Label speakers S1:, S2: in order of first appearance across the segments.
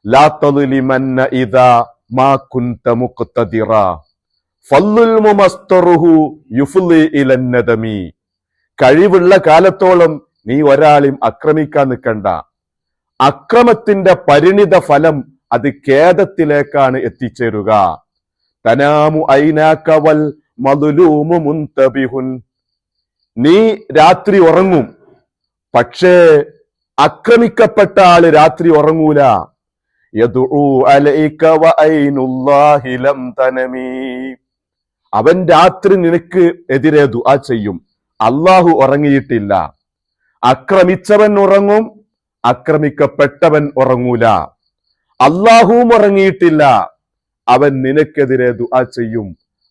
S1: ലാ തദ്ലിമന്ന ഇദാ മാ കുൻത മുഖ്തദിറ ഫല്ലുൽ മുമസ്തറുഹു യുഫ്ളി ഇലൻ നദമി. കഴിവുള്ള കാലത്തോളം നീ ഒരാളെയും ആക്രമിക്കാൻ നിൽക്കണ്ട. അക്രമത്തിന്റെ പരിണിത ഫലം അത് ഖേദത്തിലേക്കാണ് എത്തിച്ചേരുക. തനാമു ഐനാക വൽ മദ്ലൂമു മുൻതബിഹുൻ. നീ രാത്രി ഉറങ്ങും, പക്ഷേ ആക്രമിക്കപ്പെട്ട ആള് രാത്രി ഉറങ്ങൂല. യദ്ഉ അലൈക വഐനുല്ലാഹി ലം തനമി. അവൻ രാത്രി നിനക്ക് എതിരെ ദുആ ചെയ്യും. അള്ളാഹു ഉറങ്ങിയിട്ടില്ല. ആക്രമിച്ചവൻ ഉറങ്ങും, ആക്രമിക്കപ്പെട്ടവൻ ഉറങ്ങൂല. അള്ളാഹുവും ഉറങ്ങിയിട്ടില്ല. അവൻ നിനക്കെതിരെ ദുആ ചെയ്യും.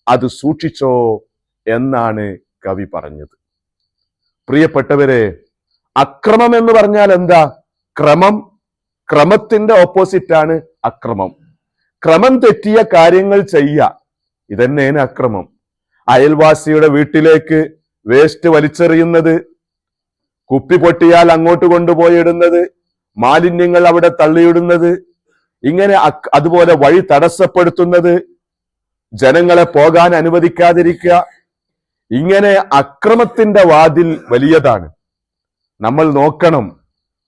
S1: അത് സൂക്ഷിച്ചോ എന്നാണ് കവി പറഞ്ഞത്. പ്രിയപ്പെട്ടവരെ, അക്രമം എന്ന് പറഞ്ഞാൽ എന്താ? ക്രമത്തിന്റെ ഓപ്പോസിറ്റ് ആണ് അക്രമം. ക്രമം തെറ്റിയ കാര്യങ്ങൾ ചെയ്യുക, ഇതന്നെയാണ് അക്രമം. അയൽവാസിയുടെ വീട്ടിലേക്ക് വേസ്റ്റ് വലിച്ചെറിയുന്നത്, കുപ്പി പൊട്ടിയാൽ അങ്ങോട്ട് കൊണ്ടുപോയി ഇടുന്നത്, മാലിന്യങ്ങൾ അവിടെ തള്ളിയിടുന്നത്, ഇങ്ങനെ അതുപോലെ വഴി തടസ്സപ്പെടുത്തുന്നത്, ജനങ്ങളെ പോകാൻ അനുവദിക്കാതിരിക്കുക, ഇങ്ങനെ അക്രമത്തിന്റെ വാതിൽ വലിയതാണ്. നമ്മൾ നോക്കണം,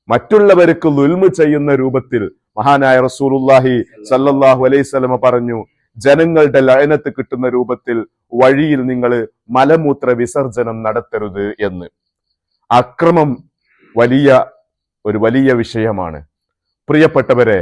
S1: മറ്റുള്ളവർക്ക് ദുൽമ് ചെയ്യുന്ന രൂപത്തിൽ മഹാനായ റസൂലുള്ളാഹി സല്ലല്ലാഹു അലൈഹി വസല്ലം പറഞ്ഞു, ജനങ്ങളുടെ ലഅനത്ത് കിട്ടുന്ന രൂപത്തിൽ വഴിയിൽ നിങ്ങൾ മലമൂത്ര വിസർജനം നടത്തരുത് എന്ന്. അക്രമം ഒരു വലിയ വിഷയമാണ്. പ്രിയപ്പെട്ടവരെ,